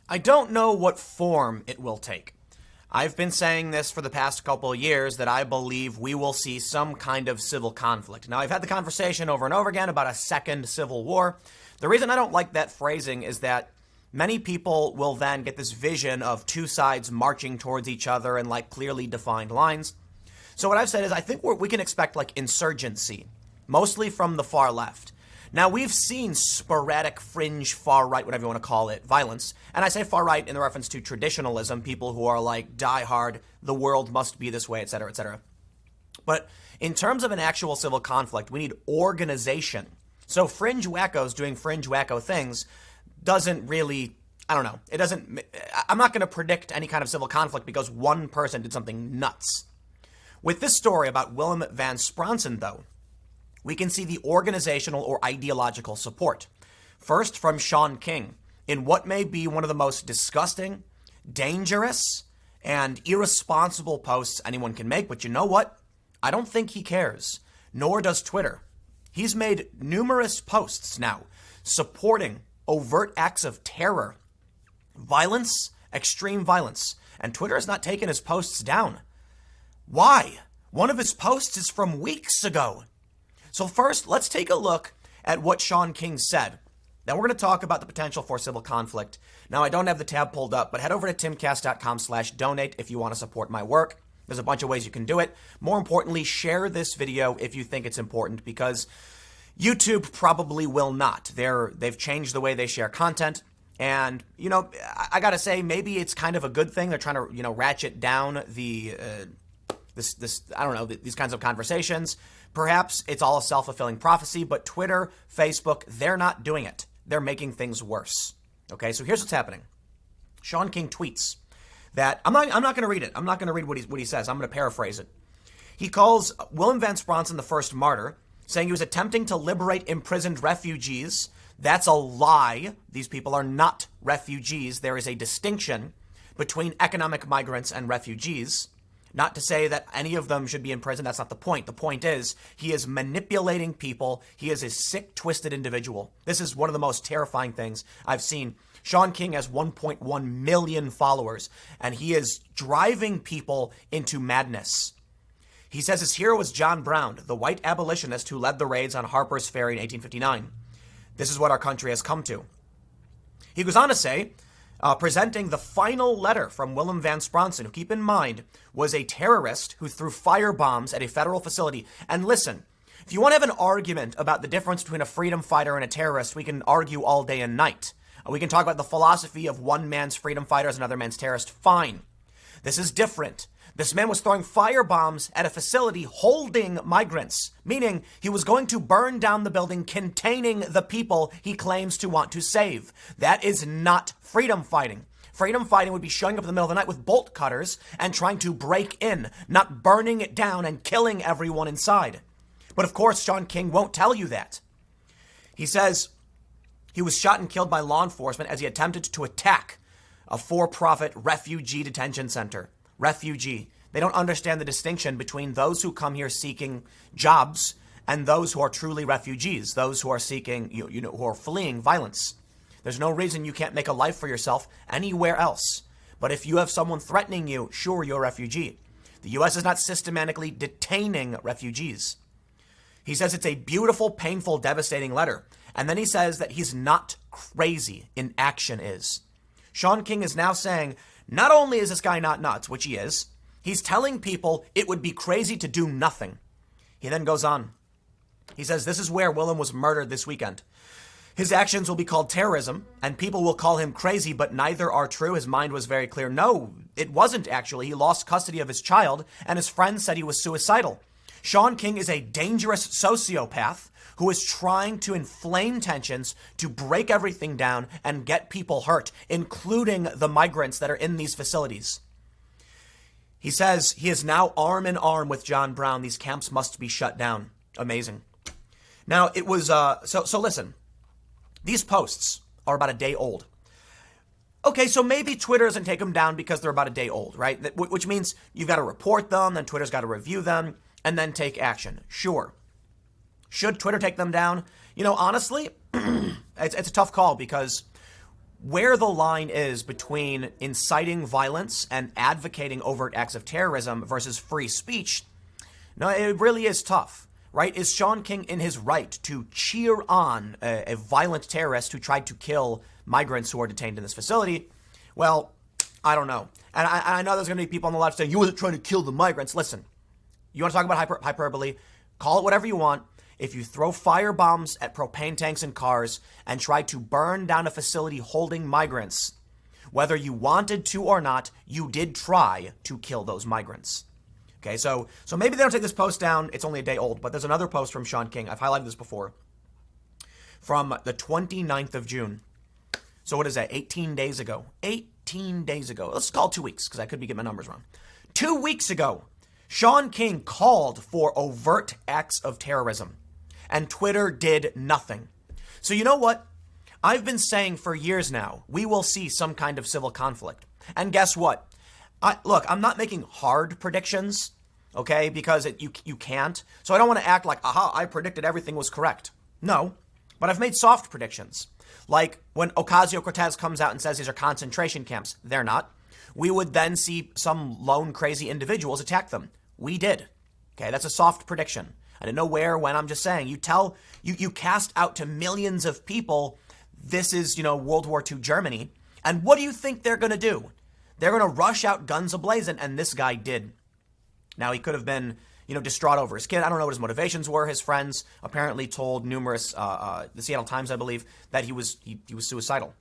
I don't know what form it will take. I've been saying this for the past couple of years that I believe we will see some kind of civil conflict. Now, I've had the conversation over and over again about a second civil war. The reason I don't like that phrasing is that many people will then get this vision of two sides marching towards each other in like clearly defined lines. So what I've said is I think we can expect like insurgency, mostly from the far left. Now, we've seen sporadic fringe far right, whatever you want to call it, violence. And I say far right in the reference to traditionalism, people who are like die hard, the world must be this way, et cetera, et cetera. But in terms of an actual civil conflict, we need organization. So fringe wackos doing fringe wacko things doesn't really, I don't know. I'm not going to predict any kind of civil conflict because one person did something nuts. With this story about Willem Van Spronsen, though, we can see the organizational or ideological support. First, from Shaun King, in what may be one of the most disgusting, dangerous, and irresponsible posts anyone can make. But you know what? I don't think he cares, nor does Twitter. He's made numerous posts now supporting overt acts of terror, violence, extreme violence, and Twitter has not taken his posts down. Why? One of his posts is from weeks ago. So first, let's take a look at what Shaun King said. Then we're going to talk about the potential for civil conflict. Now, I don't have the tab pulled up, but head over to timcast.com/donate if you want to support my work. There's a bunch of ways you can do it. More importantly, share this video if you think it's important because YouTube probably will not. They've changed the way they share content. And, I got to say, maybe it's kind of a good thing. They're trying to, ratchet down these kinds of conversations. Perhaps it's all a self-fulfilling prophecy, but Twitter, Facebook, they're not doing it. They're making things worse. Okay, so here's what's happening. Shaun King tweets that, I'm not going to read it. I'm not going to read what he says. I'm going to paraphrase it. He calls Willem Van Spronsen the first martyr, saying he was attempting to liberate imprisoned refugees. That's a lie. These people are not refugees. There is a distinction between economic migrants and refugees. Not to say that any of them should be in prison. That's not the point. The point is he is manipulating people. He is a sick, twisted individual. This is one of the most terrifying things I've seen. Shaun King has 1.1 million followers, and he is driving people into madness. He says his hero was John Brown, the white abolitionist who led the raids on Harper's Ferry in 1859. This is what our country has come to. He goes on to say, presenting the final letter from Willem Van Spronsen, who, keep in mind, was a terrorist who threw firebombs at a federal facility. And listen, if you want to have an argument about the difference between a freedom fighter and a terrorist, we can argue all day and night. We can talk about the philosophy of one man's freedom fighter as another man's terrorist. Fine. This is different. This man was throwing firebombs at a facility holding migrants, meaning he was going to burn down the building containing the people he claims to want to save. That is not freedom fighting. Freedom fighting would be showing up in the middle of the night with bolt cutters and trying to break in, not burning it down and killing everyone inside. But of course, Shaun King won't tell you that. He says he was shot and killed by law enforcement as he attempted to attack a for-profit refugee detention center. Refugee. They don't understand the distinction between those who come here seeking jobs and those who are truly refugees, those who are seeking, who are fleeing violence. There's no reason you can't make a life for yourself anywhere else. But if you have someone threatening you, sure, you're a refugee. The U.S. is not systematically detaining refugees. He says it's a beautiful, painful, devastating letter. And then he says that he's not crazy. Inaction is. Shaun King is now saying, not only is this guy not nuts, which he is, he's telling people it would be crazy to do nothing. He then goes on. He says this is where Willem was murdered this weekend. His actions will be called terrorism, and people will call him crazy, but neither are true. His mind was very clear. No, it wasn't actually. He lost custody of his child, and his friends said he was suicidal. Shaun King is a dangerous sociopath who is trying to inflame tensions, to break everything down and get people hurt, including the migrants that are in these facilities. He says he is now arm in arm with John Brown. These camps must be shut down. Amazing. Now, it was, so listen, these posts are about a day old. Okay, so maybe Twitter doesn't take them down because they're about a day old, right? Which means you've got to report them, then Twitter's got to review them, and then take action. Sure. Should Twitter take them down? Honestly, it's a tough call because where the line is between inciting violence and advocating overt acts of terrorism versus free speech, no, it really is tough, right? Is Shaun King in his right to cheer on a violent terrorist who tried to kill migrants who are detained in this facility? Well, I don't know. And I know there's going to be people on the left saying, you wasn't trying to kill the migrants. Listen, you want to talk about hyperbole? Call it whatever you want. If you throw fire bombs at propane tanks and cars and try to burn down a facility holding migrants, whether you wanted to or not, you did try to kill those migrants. Okay, so maybe they don't take this post down. It's only a day old, but there's another post from Shaun King. I've highlighted this before. From the 29th of June. So what is that? 18 days ago. 18 days ago. Let's call it 2 weeks because I could be getting my numbers wrong. 2 weeks ago, Shaun King called for overt acts of terrorism, and Twitter did nothing. So you know what? I've been saying for years now, we will see some kind of civil conflict. And guess what? Look, I'm not making hard predictions, okay, because you can't. So I don't want to act like, aha, I predicted everything was correct. No, but I've made soft predictions. Like when Ocasio-Cortez comes out and says these are concentration camps. They're not. We would then see some lone crazy individuals attack them. We did. Okay, that's a soft prediction. I didn't know where, when. I'm just saying. You cast out to millions of people, this is, World War II Germany. And what do you think they're going to do? They're going to rush out guns ablazing, and this guy did. Now, he could have been, distraught over his kid. I don't know what his motivations were. His friends apparently told numerous, the Seattle Times, I believe, that he was suicidal.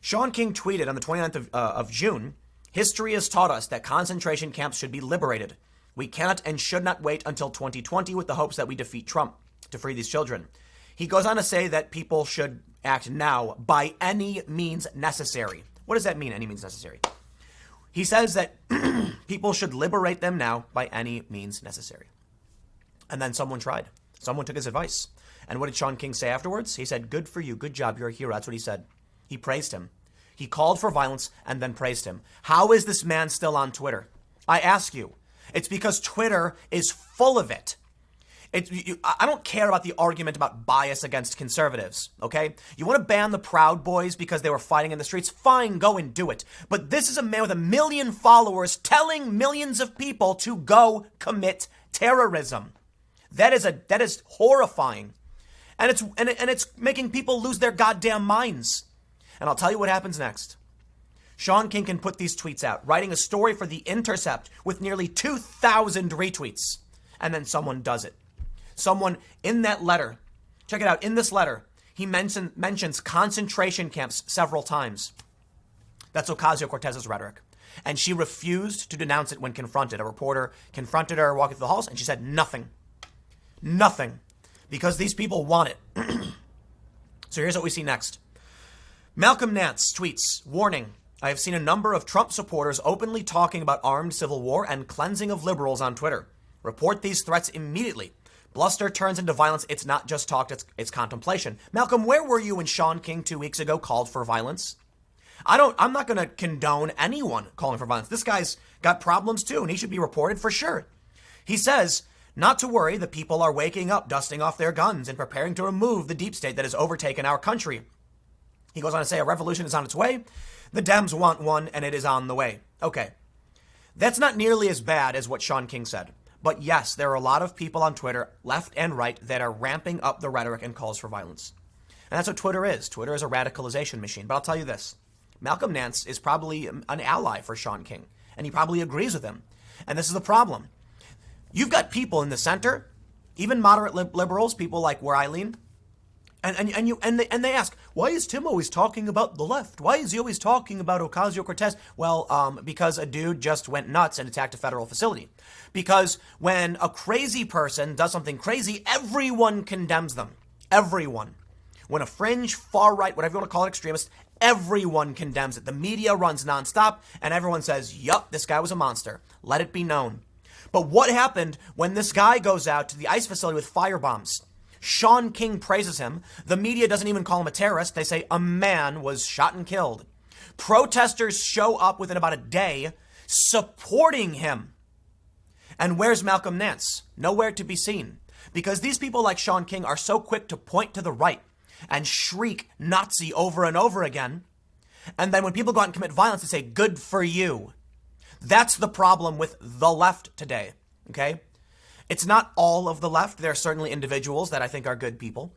Shaun King tweeted on the 29th of June, "History has taught us that concentration camps should be liberated. We cannot and should not wait until 2020 with the hopes that we defeat Trump to free these children." He goes on to say that people should act now by any means necessary. What does that mean, any means necessary? He says that people should liberate them now by any means necessary. And then someone tried. Someone took his advice. And what did Shaun King say afterwards? He said, "Good for you. Good job. You're a hero." That's what he said. He praised him. He called for violence and then praised him. How is this man still on Twitter? I ask you. It's because Twitter is full of it. I don't care about the argument about bias against conservatives, okay? You want to ban the Proud Boys because they were fighting in the streets? Fine, go and do it. But this is a man with 1 million followers telling millions of people to go commit terrorism. That is horrifying. And it's making people lose their goddamn minds. And I'll tell you what happens next. Shaun King can put these tweets out, writing a story for The Intercept with nearly 2,000 retweets. And then someone does it. Someone in that letter, check it out, in this letter, he mentions concentration camps several times. That's Ocasio-Cortez's rhetoric. And she refused to denounce it when confronted. A reporter confronted her walking through the halls, and she said nothing. Nothing. Because these people want it. So here's what we see next. Malcolm Nance tweets, "Warning. I have seen a number of Trump supporters openly talking about armed civil war and cleansing of liberals on Twitter. Report these threats immediately. Bluster turns into violence. It's not just talk, it's contemplation." Malcolm, where were you when Shaun King 2 weeks ago called for violence? I'm not going to condone anyone calling for violence. This guy's got problems too, and he should be reported for sure. He says, "Not to worry, the people are waking up, dusting off their guns, and preparing to remove the deep state that has overtaken our country." He goes on to say, "A revolution is on its way. The Dems want one, and it is on the way." Okay. That's not nearly as bad as what Shaun King said. But yes, there are a lot of people on Twitter, left and right, that are ramping up the rhetoric and calls for violence. And that's what Twitter is. Twitter is a radicalization machine. But I'll tell you this. Malcolm Nance is probably an ally for Shaun King. And he probably agrees with him. And this is the problem. You've got people in the center, even moderate liberals, people like where I lean, and they ask, why is Tim always talking about the left? Why is he always talking about Ocasio-Cortez? Well, because a dude just went nuts and attacked a federal facility. Because when a crazy person does something crazy, everyone condemns them. Everyone. When a fringe, far-right, whatever you want to call it, extremist, everyone condemns it. The media runs nonstop, and everyone says, yup, this guy was a monster. Let it be known. But what happened when this guy goes out to the ICE facility with firebombs? Shaun King praises him. The media doesn't even call him a terrorist. They say a man was shot and killed. Protesters show up within about a day supporting him. And where's Malcolm Nance? Nowhere to be seen. Because these people like Shaun King are so quick to point to the right and shriek Nazi over and over again And then when people go out and commit violence, they say, good for you. That's the problem with the left today, okay? It's not all of the left. There are certainly individuals that I think are good people,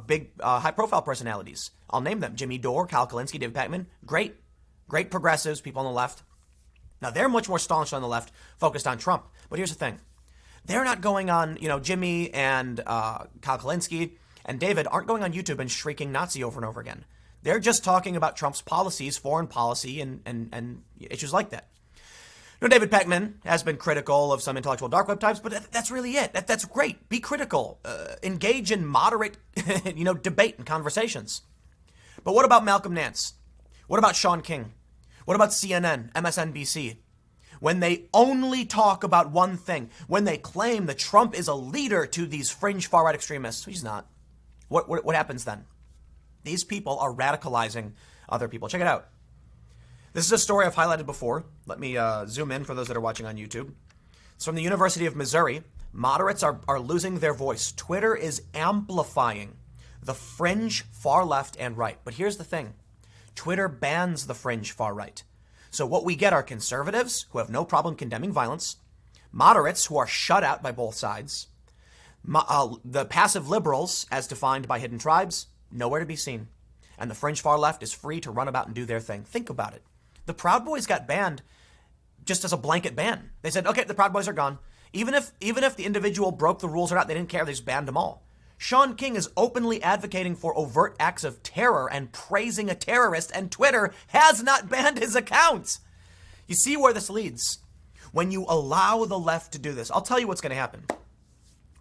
big high-profile personalities. I'll name them. Jimmy Dore, Kyle Kalinske, David Pakman. Great progressives, people on the left. Now, they're much more staunch on the left, focused on Trump. But here's the thing. They're not going on, Jimmy and Kyle Kalinske and David aren't going on YouTube and shrieking Nazi over and over again. They're just talking about Trump's policies, foreign policy, and issues like that. David Pakman has been critical of some intellectual dark web types, but that's really it. That's great. Be critical. Engage in moderate, debate and conversations. But what about Malcolm Nance? What about Shaun King? What about CNN, MSNBC? When they only talk about one thing, when they claim that Trump is a leader to these fringe far-right extremists, he's not. What happens then? These people are radicalizing other people. Check it out. This is a story I've highlighted before. Let me zoom in for those that are watching on YouTube. It's from the University of Missouri. Moderates are losing their voice. Twitter is amplifying the fringe far left and right. But here's the thing. Twitter bans the fringe far right. So what we get are conservatives who have no problem condemning violence, moderates who are shut out by both sides, the passive liberals, as defined by hidden tribes, nowhere to be seen. And the fringe far left is free to run about and do their thing. Think about it. The Proud Boys got banned just as a blanket ban. They said, okay, the Proud Boys are gone. Even if the individual broke the rules or not, they didn't care. They just banned them all. Shaun King is openly advocating for overt acts of terror and praising a terrorist, and Twitter has not banned his account. You see where this leads? When you allow the left to do this, I'll tell you what's going to happen.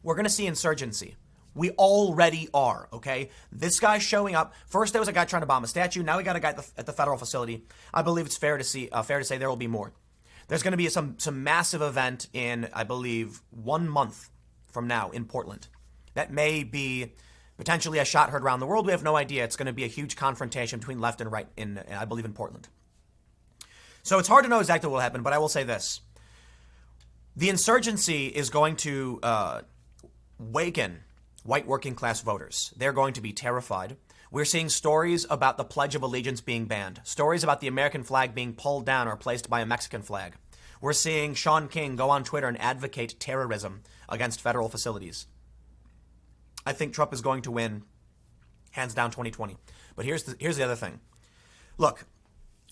We're going to see insurgency. We already are, okay? This guy's showing up. First, there was a guy trying to bomb a statue. Now we got a guy at the federal facility. I believe it's fair to say there will be more. There's going to be some massive event in, I believe, 1 month from now in Portland. That may be potentially a shot heard around the world. We have no idea. It's going to be a huge confrontation between left and right in, I believe, in Portland. So it's hard to know exactly what will happen, but I will say this. The insurgency is going to waken white working class voters. They're going to be terrified. We're seeing stories about the Pledge of Allegiance being banned, stories about the American flag being pulled down or replaced by a Mexican flag. We're seeing Shaun King go on Twitter and advocate terrorism against federal facilities. I think Trump is going to win, hands down, 2020. But here's the other thing. Look,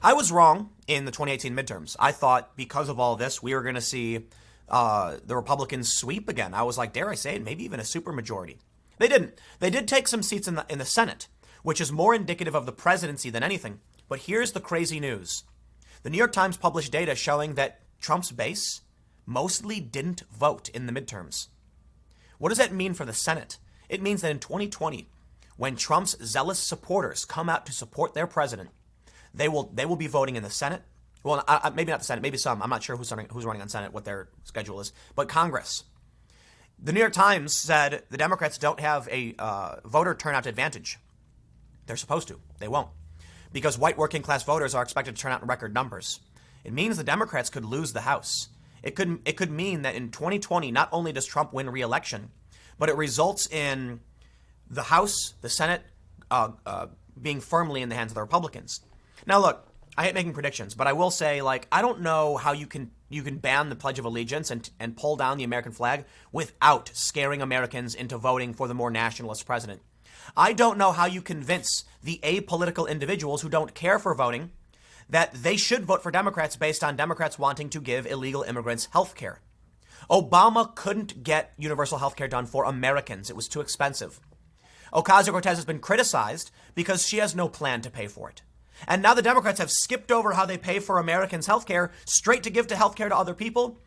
I was wrong in the 2018 midterms. I thought because of all this, we were going to see the Republicans sweep again. I was like, dare I say it, maybe even a supermajority. They didn't. They did take some seats in the Senate, which is more indicative of the presidency than anything. But here's the crazy news. The New York Times published data showing that Trump's base mostly didn't vote in the midterms. What does that mean for the Senate? It means that in 2020, when Trump's zealous supporters come out to support their president, they will be voting in the Senate. Well, maybe not the Senate, maybe some. I'm not sure who's running on Senate, what their schedule is. But Congress. The New York Times said the Democrats don't have a voter turnout advantage. They're supposed to. They won't. Because white working class voters are expected to turn out in record numbers. It means the Democrats could lose the House. It could mean that in 2020, not only does Trump win re-election, but it results in the House, the Senate, being firmly in the hands of the Republicans. Now, look, I hate making predictions, but I will say, I don't know how you can ban the Pledge of Allegiance and pull down the American flag without scaring Americans into voting for the more nationalist president. I don't know how you convince the apolitical individuals who don't care for voting that they should vote for Democrats based on Democrats wanting to give illegal immigrants health care. Obama couldn't get universal health care done for Americans. It was too expensive. Ocasio-Cortez has been criticized because she has no plan to pay for it. And now the Democrats have skipped over how they pay for Americans' health care straight to give to health care to other people.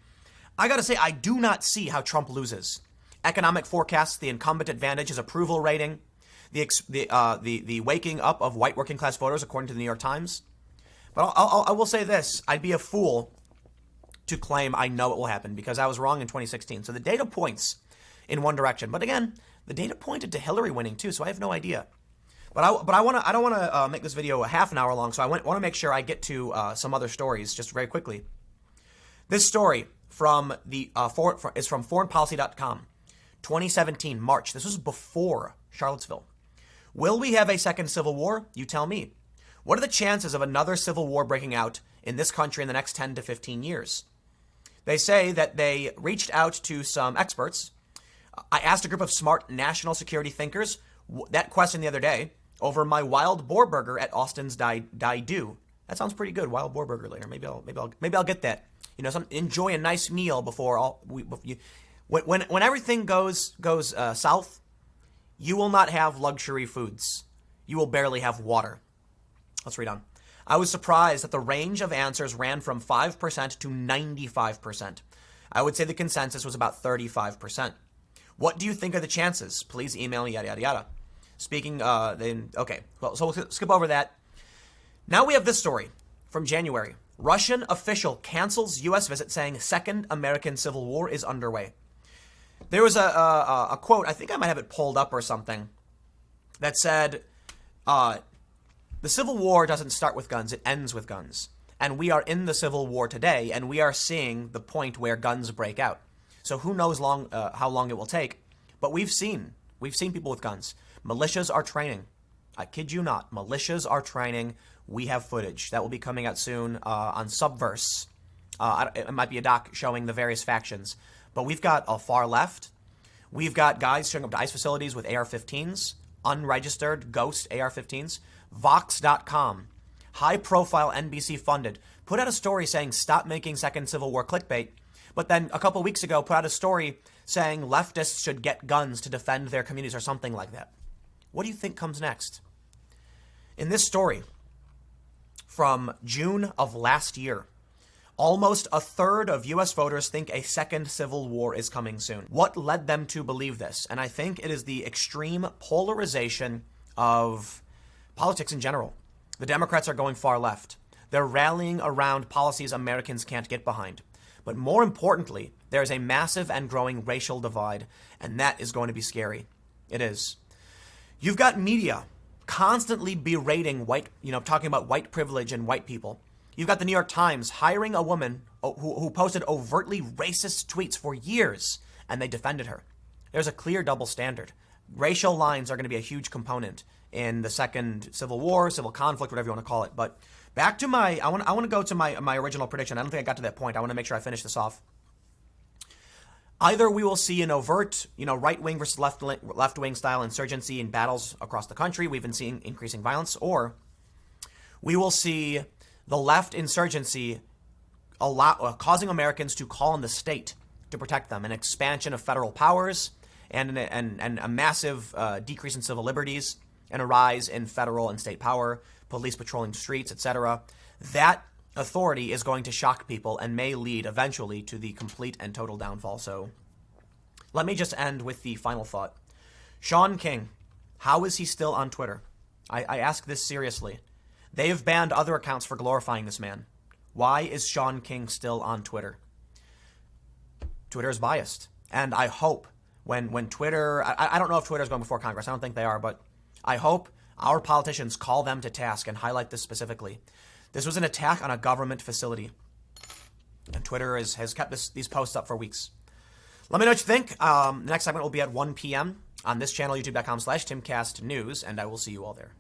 I got to say, I do not see how Trump loses. Economic forecasts, the incumbent advantage, his approval rating, the waking up of white working class voters, according to the New York Times. But I will say this. I'd be a fool to claim I know it will happen because I was wrong in 2016. So the data points in one direction. But again, the data pointed to Hillary winning too, so I have no idea. But I don't want to make this video a half an hour long, so I want to make sure I get to some other stories just very quickly. This story from is from foreignpolicy.com, 2017, March. This was before Charlottesville. Will we have a second civil war? You tell me. What are the chances of another civil war breaking out in this country in the next 10 to 15 years? They say that they reached out to some experts. I asked a group of smart national security thinkers that question the other day over my wild boar burger at Austin's Do. That sounds pretty good. Wild boar burger later. Maybe I'll get that. You know, enjoy a nice meal before when everything goes south. You will not have luxury foods. You will barely have water. Let's read on. I was surprised that the range of answers ran from 5% to 95%. I would say the consensus was about 35%. What do you think are the chances? Please email me, yada, yada, yada. Speaking, okay. Well, so we'll skip over that. Now we have this story from January. Russian official cancels U.S. visit saying Second American Civil War is underway. There was a quote, I think I might have it pulled up or something, that said, the Civil War doesn't start with guns, it ends with guns. And we are in the Civil War today, and we are seeing the point where guns break out. So who knows how long it will take, but we've seen people with guns. Militias are training. I kid you not, militias are training. We have footage that will be coming out soon on Subverse. It might be a doc showing the various factions. But we've got a far left. We've got guys showing up to ICE facilities with AR-15s, unregistered ghost AR-15s. Vox.com, high-profile NBC funded, put out a story saying stop making Second Civil War clickbait, but then a couple weeks ago put out a story saying leftists should get guns to defend their communities or something like that. What do you think comes next? In this story from June of last year, almost a third of U.S. voters think a second civil war is coming soon. What led them to believe this? And I think it is the extreme polarization of politics in general. The Democrats are going far left. They're rallying around policies Americans can't get behind. But more importantly, there is a massive and growing racial divide, and that is going to be scary. It is. You've got media constantly berating talking about white privilege and white people. You've got the New York Times hiring a woman who posted overtly racist tweets for years, and they defended her. There's a clear double standard. Racial lines are going to be a huge component in the second civil war, civil conflict, whatever you want to call it. But back to I want to go to my original prediction. I don't think I got to that point. I want to make sure I finish this off. Either we will see an overt, right-wing versus left-wing style insurgency in battles across the country. We've been seeing increasing violence. Or we will see the left insurgency causing Americans to call on the state to protect them, an expansion of federal powers and a massive decrease in civil liberties, and a rise in federal and state power, police patrolling streets, etc. That authority is going to shock people and may lead eventually to the complete and total downfall. So let me just end with the final thought. Shaun King, how is he still on Twitter? I ask this seriously. They have banned other accounts for glorifying this man. Why is Shaun King still on Twitter? Twitter is biased. And I hope when Twitter, I don't know if Twitter is going before Congress. I don't think they are, but I hope our politicians call them to task and highlight this specifically. This was an attack on a government facility. And Twitter has kept these posts up for weeks. Let me know what you think. The next segment will be at 1 p.m. on this channel, youtube.com/TimCastNews, and I will see you all there.